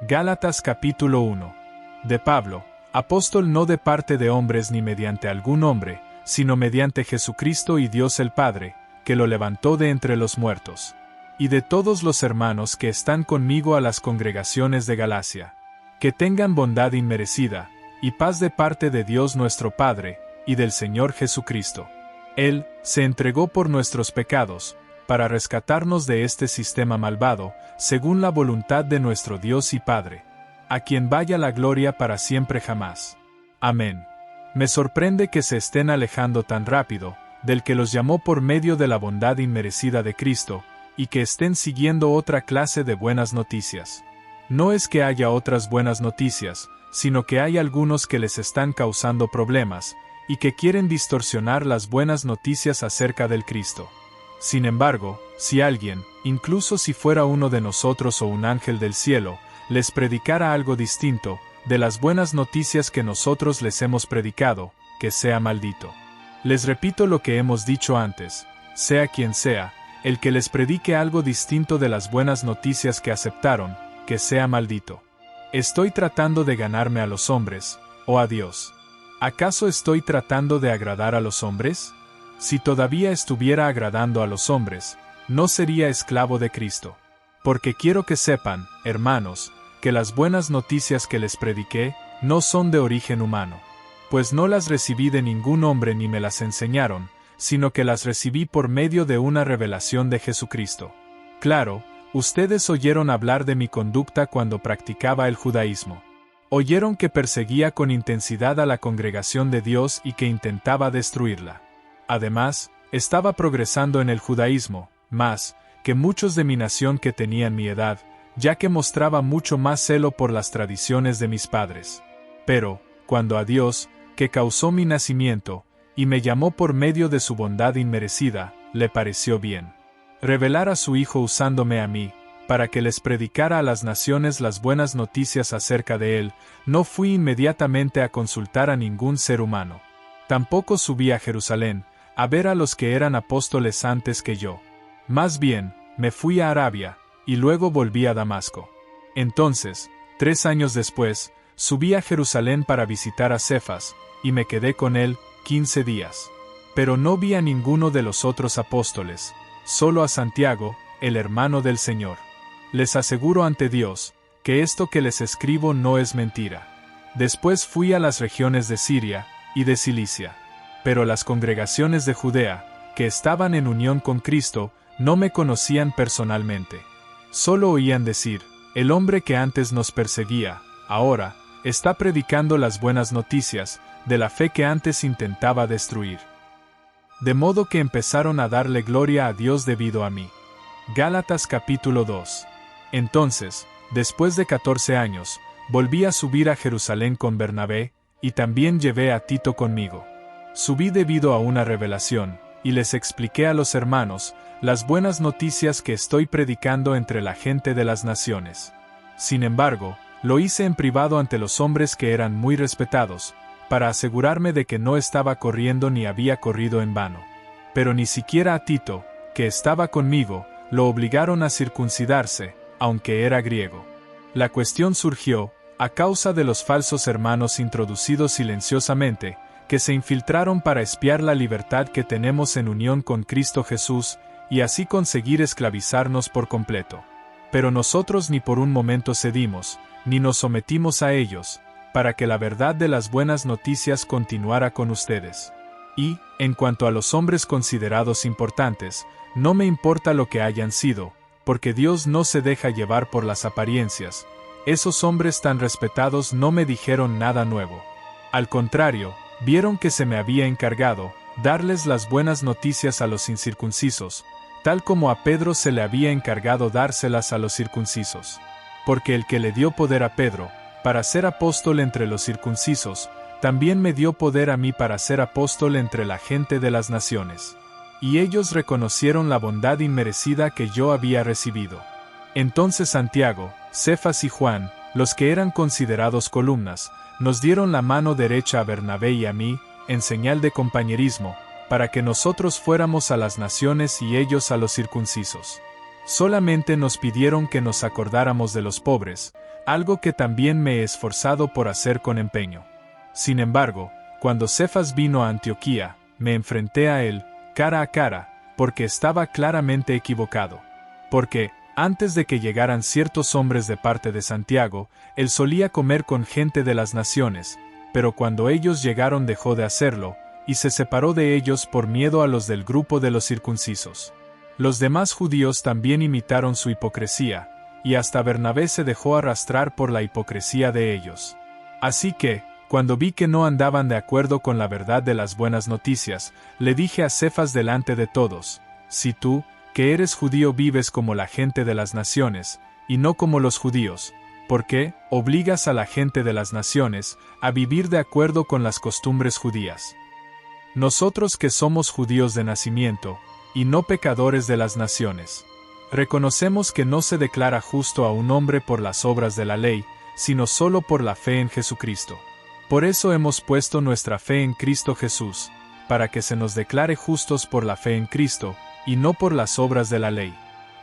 Gálatas capítulo 1. De Pablo, apóstol no de parte de hombres ni mediante algún hombre, sino mediante Jesucristo y Dios el Padre, que lo levantó de entre los muertos. Y de todos los hermanos que están conmigo a las congregaciones de Galacia. Que tengan bondad inmerecida, y paz de parte de Dios nuestro Padre, y del Señor Jesucristo. Él se entregó por nuestros pecados, para rescatarnos de este sistema malvado, según la voluntad de nuestro Dios y Padre, a quien vaya la gloria para siempre jamás. Amén. Me sorprende que se estén alejando tan rápido, del que los llamó por medio de la bondad inmerecida de Cristo, y que estén siguiendo otra clase de buenas noticias. No es que haya otras buenas noticias, sino que hay algunos que les están causando problemas, y que quieren distorsionar las buenas noticias acerca del Cristo. Sin embargo, si alguien, incluso si fuera uno de nosotros o un ángel del cielo, les predicara algo distinto de las buenas noticias que nosotros les hemos predicado, que sea maldito. Les repito lo que hemos dicho antes, sea quien sea, el que les predique algo distinto de las buenas noticias que aceptaron, que sea maldito. ¿Estoy tratando de ganarme a los hombres, o a Dios? ¿Acaso estoy tratando de agradar a los hombres? Si todavía estuviera agradando a los hombres, no sería esclavo de Cristo. Porque quiero que sepan, hermanos, que las buenas noticias que les prediqué no son de origen humano. Pues no las recibí de ningún hombre ni me las enseñaron, sino que las recibí por medio de una revelación de Jesucristo. Claro, ustedes oyeron hablar de mi conducta cuando practicaba el judaísmo. Oyeron que perseguía con intensidad a la congregación de Dios y que intentaba destruirla. Además, estaba progresando en el judaísmo, más que muchos de mi nación que tenían mi edad, ya que mostraba mucho más celo por las tradiciones de mis padres. Pero, cuando a Dios, que causó mi nacimiento, y me llamó por medio de su bondad inmerecida, le pareció bien revelar a su Hijo usándome a mí, para que les predicara a las naciones las buenas noticias acerca de él, no fui inmediatamente a consultar a ningún ser humano. Tampoco subí a Jerusalén, a ver a los que eran apóstoles antes que yo. Más bien, me fui a Arabia, y luego volví a Damasco. Entonces, 3 años después, subí a Jerusalén para visitar a Cefas, y me quedé con él 15 días. Pero no vi a ninguno de los otros apóstoles, solo a Santiago, el hermano del Señor. Les aseguro ante Dios, que esto que les escribo no es mentira. Después fui a las regiones de Siria y de Cilicia. Pero las congregaciones de Judea, que estaban en unión con Cristo, no me conocían personalmente. Solo oían decir, el hombre que antes nos perseguía, ahora, está predicando las buenas noticias, de la fe que antes intentaba destruir. De modo que empezaron a darle gloria a Dios debido a mí. Gálatas capítulo 2. Entonces, después de 14 años, volví a subir a Jerusalén con Bernabé, y también llevé a Tito conmigo. Subí debido a una revelación, y les expliqué a los hermanos las buenas noticias que estoy predicando entre la gente de las naciones. Sin embargo, lo hice en privado ante los hombres que eran muy respetados, para asegurarme de que no estaba corriendo ni había corrido en vano. Pero ni siquiera a Tito, que estaba conmigo, lo obligaron a circuncidarse, aunque era griego. La cuestión surgió, a causa de los falsos hermanos introducidos silenciosamente, que se infiltraron para espiar la libertad que tenemos en unión con Cristo Jesús, y así conseguir esclavizarnos por completo. Pero nosotros ni por un momento cedimos, ni nos sometimos a ellos, para que la verdad de las buenas noticias continuara con ustedes. Y, en cuanto a los hombres considerados importantes, no me importa lo que hayan sido, porque Dios no se deja llevar por las apariencias. Esos hombres tan respetados no me dijeron nada nuevo. Al contrario, vieron que se me había encargado darles las buenas noticias a los incircuncisos, tal como a Pedro se le había encargado dárselas a los circuncisos. Porque el que le dio poder a Pedro, para ser apóstol entre los circuncisos, también me dio poder a mí para ser apóstol entre la gente de las naciones. Y ellos reconocieron la bondad inmerecida que yo había recibido. Entonces Santiago, Cefas y Juan, los que eran considerados columnas, nos dieron la mano derecha a Bernabé y a mí, en señal de compañerismo, para que nosotros fuéramos a las naciones y ellos a los circuncisos. Solamente nos pidieron que nos acordáramos de los pobres, algo que también me he esforzado por hacer con empeño. Sin embargo, cuando Cefas vino a Antioquía, me enfrenté a él, cara a cara, porque estaba claramente equivocado. Porque, antes de que llegaran ciertos hombres de parte de Santiago, él solía comer con gente de las naciones, pero cuando ellos llegaron dejó de hacerlo, y se separó de ellos por miedo a los del grupo de los circuncisos. Los demás judíos también imitaron su hipocresía, y hasta Bernabé se dejó arrastrar por la hipocresía de ellos. Así que, cuando vi que no andaban de acuerdo con la verdad de las buenas noticias, le dije a Cefas delante de todos: si tú, que eres judío, vives como la gente de las naciones, y no como los judíos, ¿por qué obligas a la gente de las naciones a vivir de acuerdo con las costumbres judías? Nosotros que somos judíos de nacimiento, y no pecadores de las naciones, reconocemos que no se declara justo a un hombre por las obras de la ley, sino solo por la fe en Jesucristo. Por eso hemos puesto nuestra fe en Cristo Jesús, para que se nos declare justos por la fe en Cristo, y no por las obras de la ley.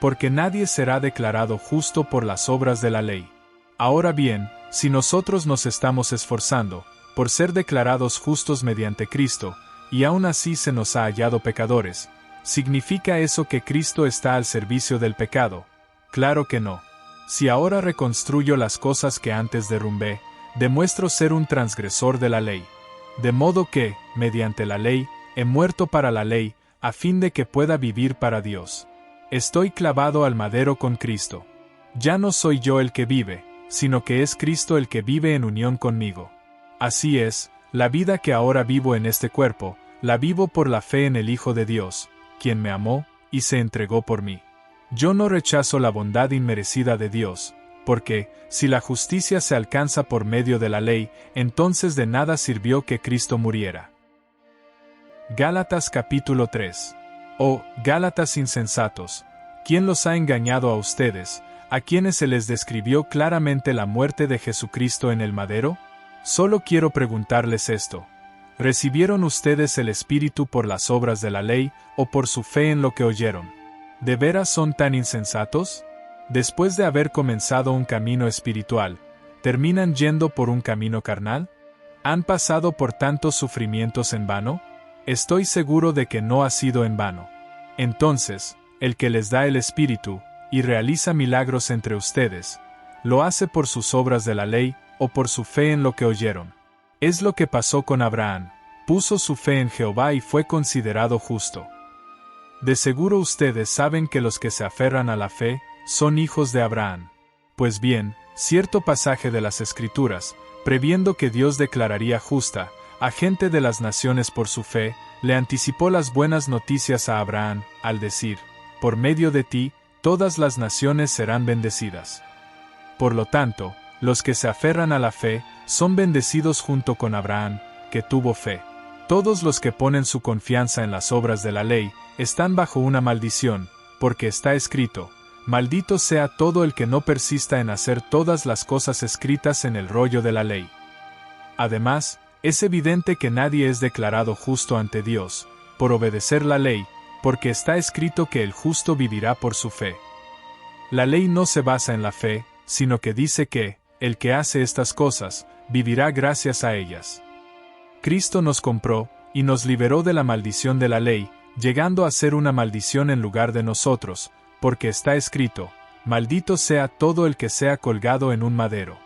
Porque nadie será declarado justo por las obras de la ley. Ahora bien, si nosotros nos estamos esforzando por ser declarados justos mediante Cristo, y aún así se nos ha hallado pecadores, ¿significa eso que Cristo está al servicio del pecado? Claro que no. Si ahora reconstruyo las cosas que antes derrumbé, demuestro ser un transgresor de la ley. De modo que, mediante la ley, he muerto para la ley, a fin de que pueda vivir para Dios. Estoy clavado al madero con Cristo. Ya no soy yo el que vive, sino que es Cristo el que vive en unión conmigo. Así es, la vida que ahora vivo en este cuerpo, la vivo por la fe en el Hijo de Dios, quien me amó, y se entregó por mí. Yo no rechazo la bondad inmerecida de Dios, porque, si la justicia se alcanza por medio de la ley, entonces de nada sirvió que Cristo muriera. Gálatas capítulo 3. Oh, Gálatas insensatos, ¿quién los ha engañado a ustedes, a quienes se les describió claramente la muerte de Jesucristo en el madero? Solo quiero preguntarles esto: ¿recibieron ustedes el Espíritu por las obras de la ley, o por su fe en lo que oyeron? ¿De veras son tan insensatos? Después de haber comenzado un camino espiritual, ¿terminan yendo por un camino carnal? ¿Han pasado por tantos sufrimientos en vano? Estoy seguro de que no ha sido en vano. Entonces, el que les da el Espíritu, y realiza milagros entre ustedes, ¿lo hace por sus obras de la ley, o por su fe en lo que oyeron? Es lo que pasó con Abraham: puso su fe en Jehová y fue considerado justo. De seguro ustedes saben que los que se aferran a la fe son hijos de Abraham. Pues bien, cierto pasaje de las Escrituras, previendo que Dios declararía justa a gente de las naciones por su fe, le anticipó las buenas noticias a Abraham, al decir: por medio de ti, todas las naciones serán bendecidas. Por lo tanto, los que se aferran a la fe son bendecidos junto con Abraham, que tuvo fe. Todos los que ponen su confianza en las obras de la ley están bajo una maldición, porque está escrito: maldito sea todo el que no persista en hacer todas las cosas escritas en el rollo de la ley. Además, es evidente que nadie es declarado justo ante Dios por obedecer la ley, porque está escrito que el justo vivirá por su fe. La ley no se basa en la fe, sino que dice que el que hace estas cosas vivirá gracias a ellas. Cristo nos compró y nos liberó de la maldición de la ley, llegando a ser una maldición en lugar de nosotros, porque está escrito: maldito sea todo el que sea colgado en un madero.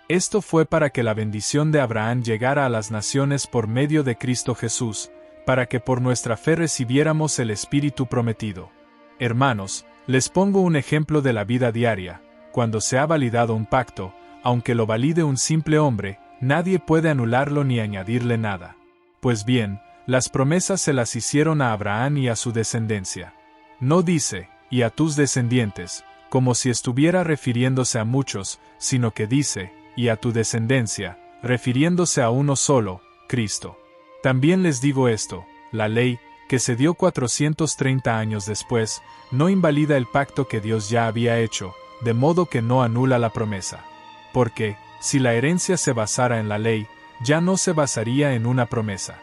Esto fue para que la bendición de Abraham llegara a las naciones por medio de Cristo Jesús, para que por nuestra fe recibiéramos el Espíritu prometido. Hermanos, les pongo un ejemplo de la vida diaria: cuando se ha validado un pacto, aunque lo valide un simple hombre, nadie puede anularlo ni añadirle nada. Pues bien, las promesas se las hicieron a Abraham y a su descendencia. No dice: y a tus descendientes, como si estuviera refiriéndose a muchos, sino que dice: y a tu descendencia, refiriéndose a uno solo, Cristo. También les digo esto: la ley, que se dio 430 años después, no invalida el pacto que Dios ya había hecho, de modo que no anula la promesa. Porque, si la herencia se basara en la ley, ya no se basaría en una promesa.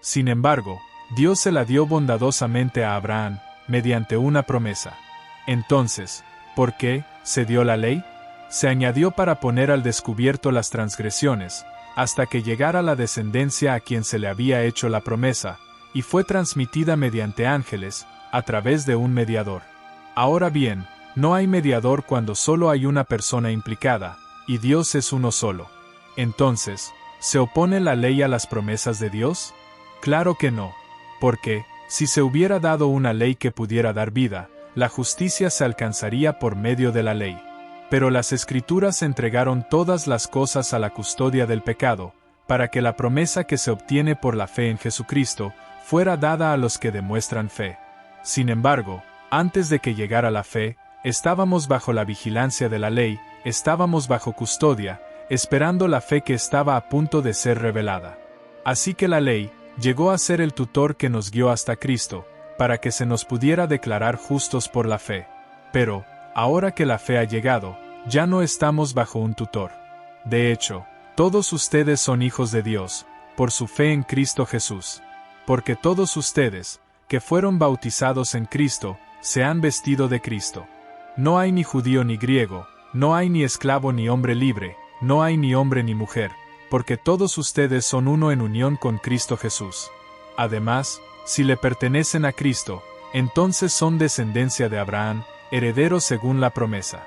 Sin embargo, Dios se la dio bondadosamente a Abraham, mediante una promesa. Entonces, ¿por qué se dio la ley? Se añadió para poner al descubierto las transgresiones, hasta que llegara la descendencia a quien se le había hecho la promesa, y fue transmitida mediante ángeles, a través de un mediador. Ahora bien, no hay mediador cuando solo hay una persona implicada, y Dios es uno solo. Entonces, ¿se opone la ley a las promesas de Dios? Claro que no. Porque, si se hubiera dado una ley que pudiera dar vida, la justicia se alcanzaría por medio de la ley. Pero las Escrituras entregaron todas las cosas a la custodia del pecado, para que la promesa que se obtiene por la fe en Jesucristo fuera dada a los que demuestran fe. Sin embargo, antes de que llegara la fe, estábamos bajo la vigilancia de la ley, estábamos bajo custodia, esperando la fe que estaba a punto de ser revelada. Así que la ley llegó a ser el tutor que nos guió hasta Cristo, para que se nos pudiera declarar justos por la fe. Pero, ahora que la fe ha llegado, ya no estamos bajo un tutor. De hecho, todos ustedes son hijos de Dios, por su fe en Cristo Jesús. Porque todos ustedes, que fueron bautizados en Cristo, se han vestido de Cristo. No hay ni judío ni griego, no hay ni esclavo ni hombre libre, no hay ni hombre ni mujer, porque todos ustedes son uno en unión con Cristo Jesús. Además, si le pertenecen a Cristo, entonces son descendencia de Abraham, herederos según la promesa.